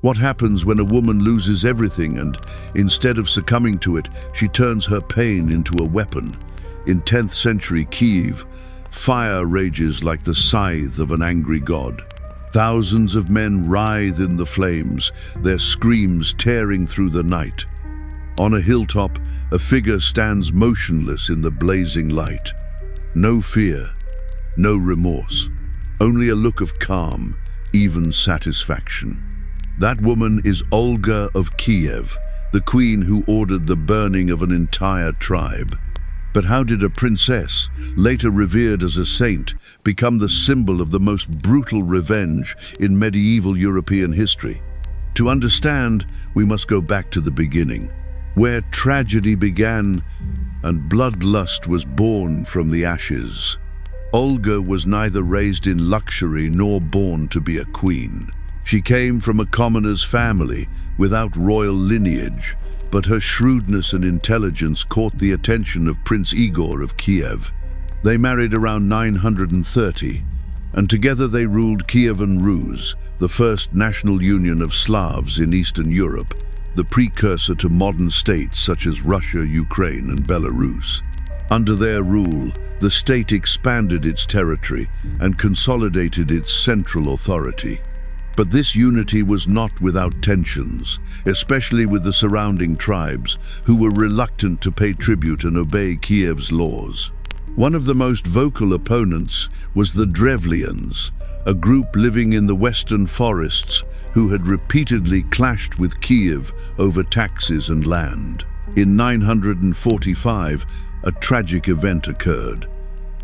What happens when a woman loses everything and, instead of succumbing to it, she turns her pain into a weapon? In 10th century Kiev, fire rages like the scythe of an angry god. Thousands of men writhe in the flames, their screams tearing through the night. On a hilltop, a figure stands motionless in the blazing light. No fear, no remorse, only a look of calm, even satisfaction. That woman is Olga of Kiev, the queen who ordered the burning of an entire tribe. But how did a princess, later revered as a saint, become the symbol of the most brutal revenge in medieval European history? To understand, we must go back to the beginning, where tragedy began and bloodlust was born from the ashes. Olga was neither raised in luxury nor born to be a queen. She came from a commoner's family, without royal lineage, but her shrewdness and intelligence caught the attention of Prince Igor of Kiev. They married around 930, and together they ruled Kievan Rus, the first national union of Slavs in Eastern Europe, the precursor to modern states such as Russia, Ukraine, and Belarus. Under their rule, the state expanded its territory and consolidated its central authority. But this unity was not without tensions, especially with the surrounding tribes, who were reluctant to pay tribute and obey Kiev's laws. One of the most vocal opponents was the Drevlians, a group living in the western forests who had repeatedly clashed with Kiev over taxes and land. In 945, a tragic event occurred.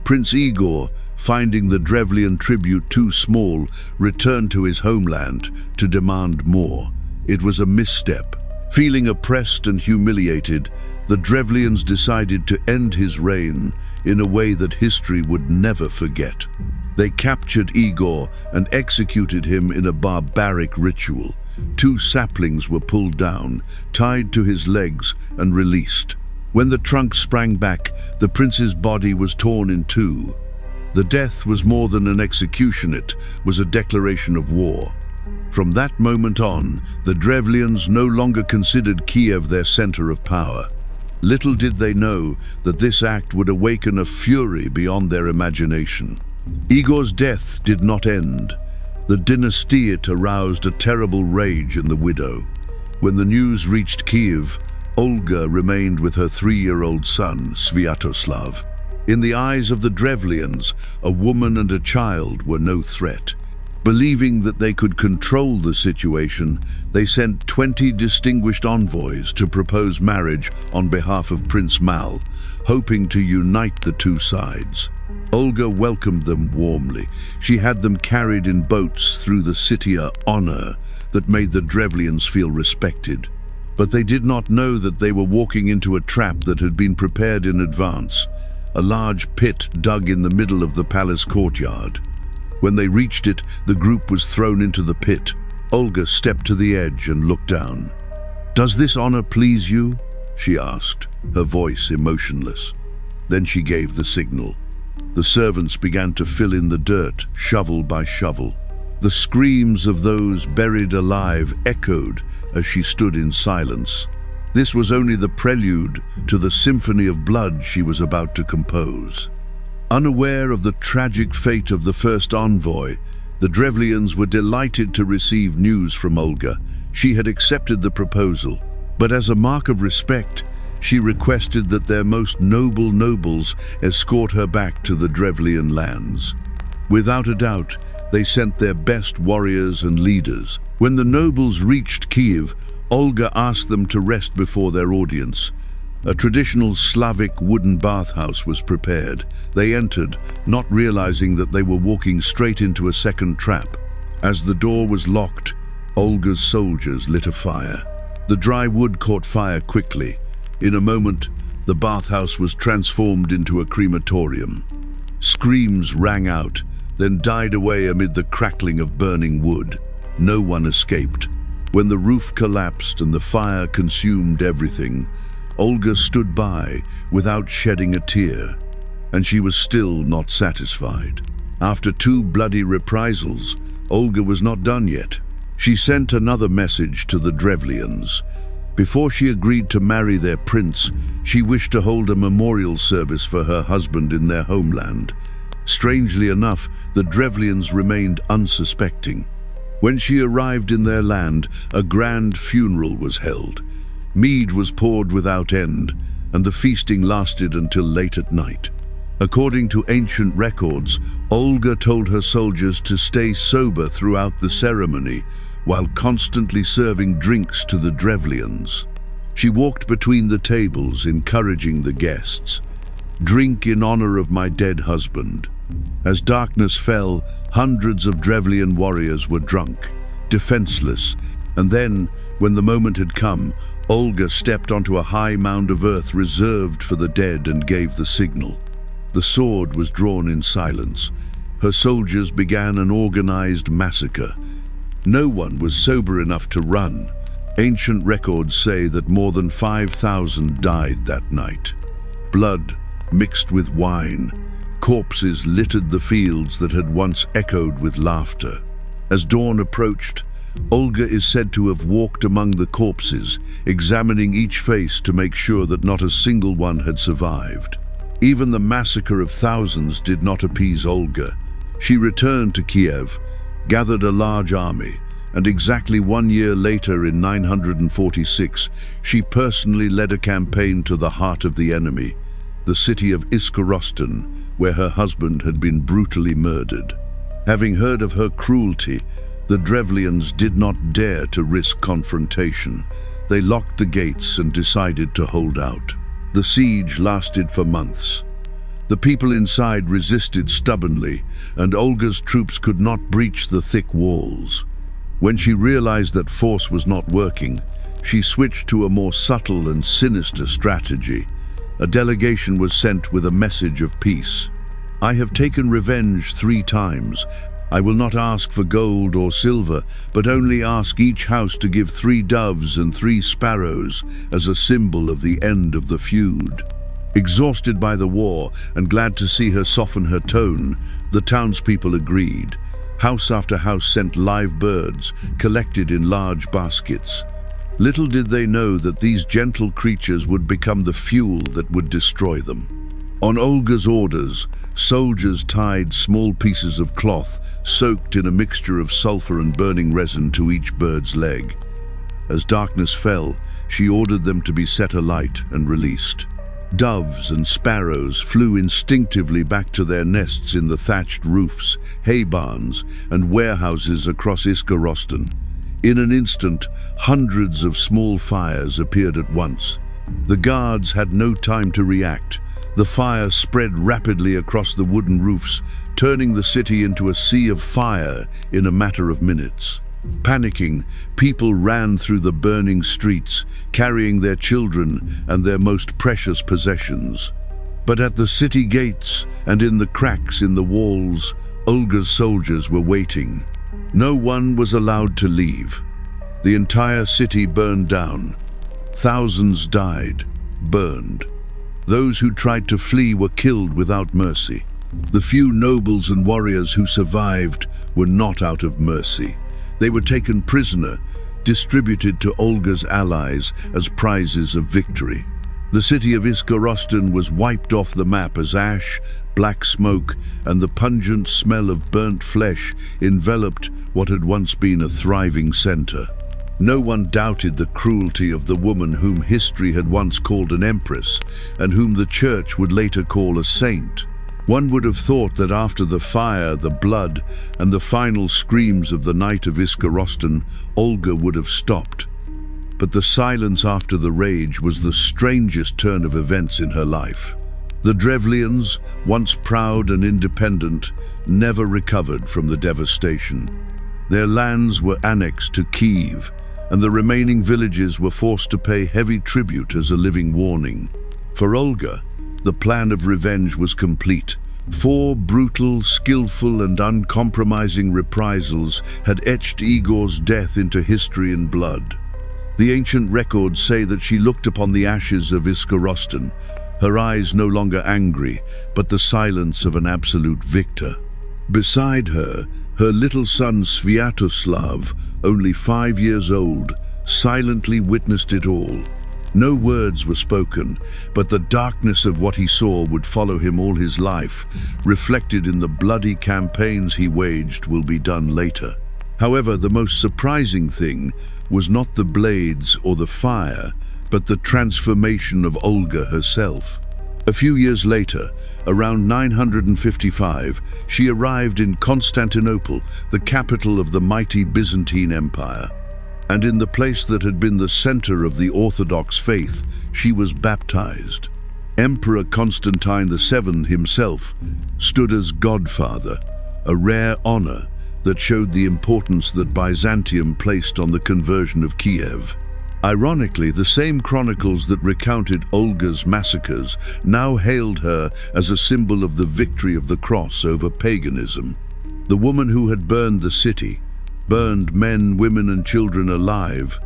Prince Igor, finding the Drevlian tribute too small, returned to his homeland to demand more. It was a misstep. Feeling oppressed and humiliated, the Drevlians decided to end his reign in a way that history would never forget. They captured Igor and executed him in a barbaric ritual. 2 saplings were pulled down, tied to his legs, and released. When the trunk sprang back, the prince's body was torn in 2. The death was more than an execution, it was a declaration of war. From that moment on, the Drevlians no longer considered Kiev their center of power. Little did they know that this act would awaken a fury beyond their imagination. Igor's death did not end. The dynastiate aroused a terrible rage in the widow. When the news reached Kiev, Olga remained with her 3-year-old son, Sviatoslav. In the eyes of the Drevlians, a woman and a child were no threat. Believing that they could control the situation, they sent 20 distinguished envoys to propose marriage on behalf of Prince Mal, hoping to unite the 2 sides. Olga welcomed them warmly. She had them carried in boats through the Citya honor that made the Drevlians feel respected. But they did not know that they were walking into a trap that had been prepared in advance. A large pit dug in the middle of the palace courtyard. When they reached it, the group was thrown into the pit. Olga stepped to the edge and looked down. "Does this honor please you?" she asked, her voice emotionless. Then she gave the signal. The servants began to fill in the dirt, shovel by shovel. The screams of those buried alive echoed as she stood in silence. This was only the prelude to the symphony of blood she was about to compose. Unaware of the tragic fate of the first envoy, the Drevlians were delighted to receive news from Olga. She had accepted the proposal, but as a mark of respect, she requested that their most noble nobles escort her back to the Drevlian lands. Without a doubt, they sent their best warriors and leaders. When the nobles reached Kiev, Olga asked them to rest before their audience. A traditional Slavic wooden bathhouse was prepared. They entered, not realizing that they were walking straight into a second trap. As the door was locked, Olga's soldiers lit a fire. The dry wood caught fire quickly. In a moment, the bathhouse was transformed into a crematorium. Screams rang out, then died away amid the crackling of burning wood. No one escaped. When the roof collapsed and the fire consumed everything, Olga stood by without shedding a tear, and she was still not satisfied. After 2 bloody reprisals, Olga was not done yet. She sent another message to the Drevlians. Before she agreed to marry their prince, she wished to hold a memorial service for her husband in their homeland. Strangely enough, the Drevlians remained unsuspecting. When she arrived in their land, a grand funeral was held. Mead was poured without end, and the feasting lasted until late at night. According to ancient records, Olga told her soldiers to stay sober throughout the ceremony, while constantly serving drinks to the Drevlians. She walked between the tables, encouraging the guests. "Drink in honor of my dead husband." As darkness fell, hundreds of Drevlian warriors were drunk, defenseless, and then, when the moment had come, Olga stepped onto a high mound of earth reserved for the dead and gave the signal. The sword was drawn in silence. Her soldiers began an organized massacre. No one was sober enough to run. Ancient records say that more than 5,000 died that night. Blood mixed with wine. Corpses littered the fields that had once echoed with laughter. As dawn approached, Olga is said to have walked among the corpses, examining each face to make sure that not a single one had survived. Even the massacre of thousands did not appease Olga. She returned to Kiev, gathered a large army, and exactly 1 year later, in 946, she personally led a campaign to the heart of the enemy, the city of Iskorostan, where her husband had been brutally murdered. Having heard of her cruelty, the Drevlians did not dare to risk confrontation. They locked the gates and decided to hold out. The siege lasted for months. The people inside resisted stubbornly, and Olga's troops could not breach the thick walls. When she realized that force was not working, she switched to a more subtle and sinister strategy. A delegation was sent with a message of peace. "I have taken revenge 3 times. I will not ask for gold or silver, but only ask each house to give 3 doves and 3 sparrows as a symbol of the end of the feud." Exhausted by the war and glad to see her soften her tone, the townspeople agreed. House after house sent live birds, collected in large baskets. Little did they know that these gentle creatures would become the fuel that would destroy them. On Olga's orders, soldiers tied small pieces of cloth soaked in a mixture of sulfur and burning resin to each bird's leg. As darkness fell, she ordered them to be set alight and released. Doves and sparrows flew instinctively back to their nests in the thatched roofs, hay barns, and warehouses across Iskorostan. In an instant, hundreds of small fires appeared at once. The guards had no time to react. The fire spread rapidly across the wooden roofs, turning the city into a sea of fire in a matter of minutes. Panicking, people ran through the burning streets, carrying their children and their most precious possessions. But at the city gates and in the cracks in the walls, Olga's soldiers were waiting. No one was allowed to leave. The entire city burned down. Thousands died, burned. Those who tried to flee were killed without mercy. The few nobles and warriors who survived were not out of mercy. They were taken prisoner, distributed to Olga's allies as prizes of victory. The city of Iskorostan was wiped off the map as ash, black smoke, and the pungent smell of burnt flesh enveloped what had once been a thriving center. No one doubted the cruelty of the woman whom history had once called an empress, and whom the church would later call a saint. One would have thought that after the fire, the blood, and the final screams of the night of Iskorostan, Olga would have stopped. But the silence after the rage was the strangest turn of events in her life. The Drevlians, once proud and independent, never recovered from the devastation. Their lands were annexed to Kiev, and the remaining villages were forced to pay heavy tribute as a living warning. For Olga, the plan of revenge was complete. 4 brutal, skillful, and uncompromising reprisals had etched Igor's death into history in blood. The ancient records say that she looked upon the ashes of Iskorostan, her eyes no longer angry, but the silence of an absolute victor. Beside her, her little son Sviatoslav, only 5 years old, silently witnessed it all. No words were spoken, but the darkness of what he saw would follow him all his life, reflected in the bloody campaigns he waged will be done later. However, the most surprising thing was not the blades or the fire, but the transformation of Olga herself. A few years later, around 955, she arrived in Constantinople, the capital of the mighty Byzantine Empire. And in the place that had been the center of the Orthodox faith, she was baptized. Emperor Constantine VII himself stood as godfather, a rare honor that showed the importance that Byzantium placed on the conversion of Kiev. Ironically, the same chronicles that recounted Olga's massacres now hailed her as a symbol of the victory of the cross over paganism. The woman who had burned the city, burned men, women, and children alive,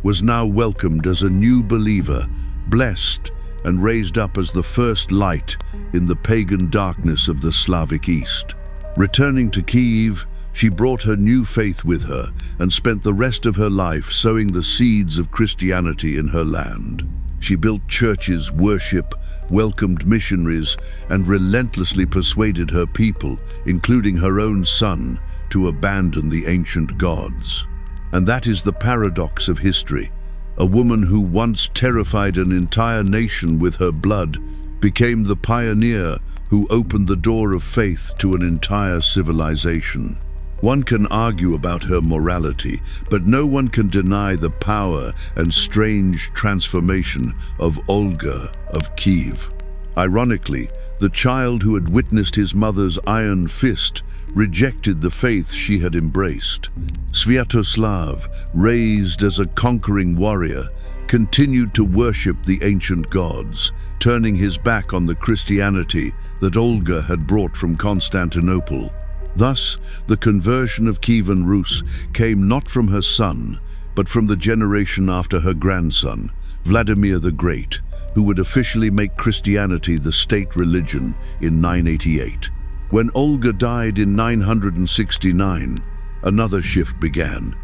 was now welcomed as a new believer, blessed and raised up as the first light in the pagan darkness of the Slavic East. Returning to Kiev, she brought her new faith with her and spent the rest of her life sowing the seeds of Christianity in her land. She built churches, worship, welcomed missionaries, and relentlessly persuaded her people, including her own son, to abandon the ancient gods. And that is the paradox of history. A woman who once terrified an entire nation with her blood became the pioneer who opened the door of faith to an entire civilization. One can argue about her morality, but no one can deny the power and strange transformation of Olga of Kiev. Ironically, the child who had witnessed his mother's iron fist rejected the faith she had embraced. Sviatoslav, raised as a conquering warrior, continued to worship the ancient gods, turning his back on the Christianity that Olga had brought from Constantinople. Thus, the conversion of Kievan Rus came not from her son, but from the generation after her grandson, Vladimir the Great, who would officially make Christianity the state religion in 988. When Olga died in 969, another shift began.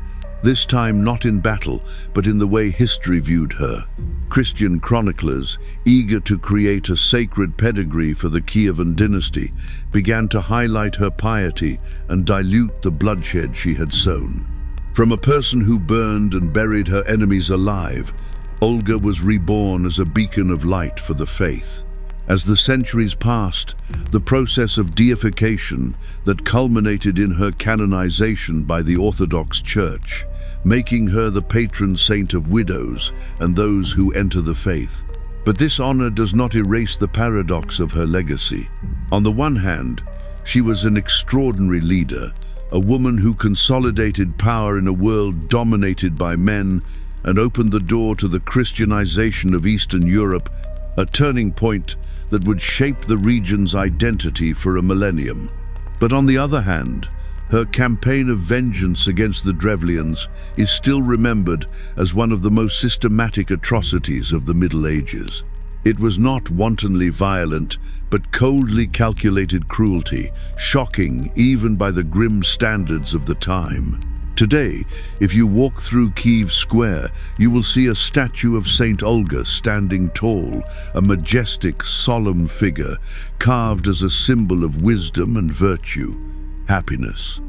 This time not in battle, but in the way history viewed her. Christian chroniclers, eager to create a sacred pedigree for the Kievan dynasty, began to highlight her piety and dilute the bloodshed she had sown. From a person who burned and buried her enemies alive, Olga was reborn as a beacon of light for the faith. As the centuries passed, the process of deification that culminated in her canonization by the Orthodox Church, making her the patron saint of widows and those who enter the faith. But this honor does not erase the paradox of her legacy. On the one hand, she was an extraordinary leader, a woman who consolidated power in a world dominated by men and opened the door to the Christianization of Eastern Europe, a turning point that would shape the region's identity for a millennium. But on the other hand, her campaign of vengeance against the Drevlians is still remembered as one of the most systematic atrocities of the Middle Ages. It was not wantonly violent, but coldly calculated cruelty, shocking even by the grim standards of the time. Today, if you walk through Kiev Square, you will see a statue of Saint Olga standing tall, a majestic, solemn figure, carved as a symbol of wisdom and virtue, happiness.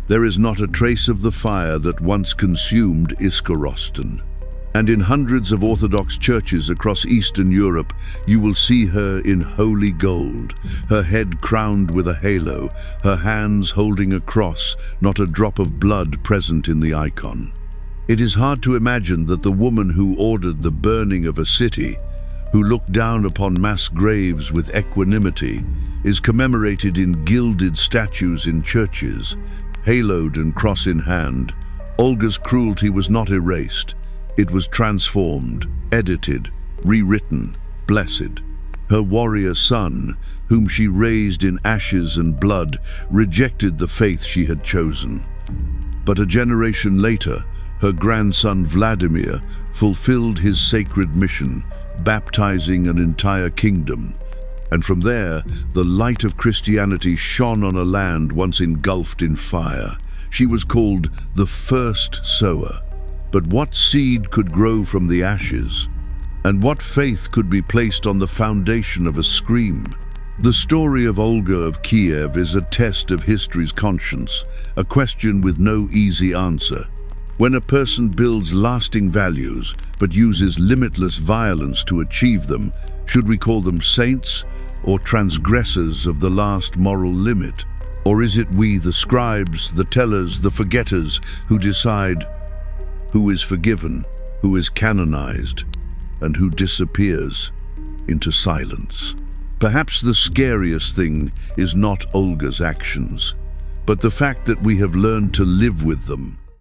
There is not a trace of the fire that once consumed Iskorostan. And in hundreds of Orthodox churches across Eastern Europe, you will see her in holy gold, her head crowned with a halo, her hands holding a cross, not a drop of blood present in the icon. It is hard to imagine that the woman who ordered the burning of a city, who looked down upon mass graves with equanimity, is commemorated in gilded statues in churches, haloed and cross in hand. Olga's cruelty was not erased. It was transformed, edited, rewritten, blessed. Her warrior son, whom she raised in ashes and blood, rejected the faith she had chosen. But a generation later, her grandson Vladimir fulfilled his sacred mission, baptizing an entire kingdom. and from there, the light of Christianity shone on a land once engulfed in fire. She was called the first sower. But what seed could grow from the ashes? And what faith could be placed on the foundation of a scream? The story of Olga of Kiev is a test of history's conscience, a question with no easy answer. When a person builds lasting values, but uses limitless violence to achieve them, should we call them saints or transgressors of the last moral limit? Or is it we, the scribes, the tellers, the forgetters, who decide who is forgiven, who is canonized, and who disappears into silence? Perhaps the scariest thing is not Olga's actions, but the fact that we have learned to live with them.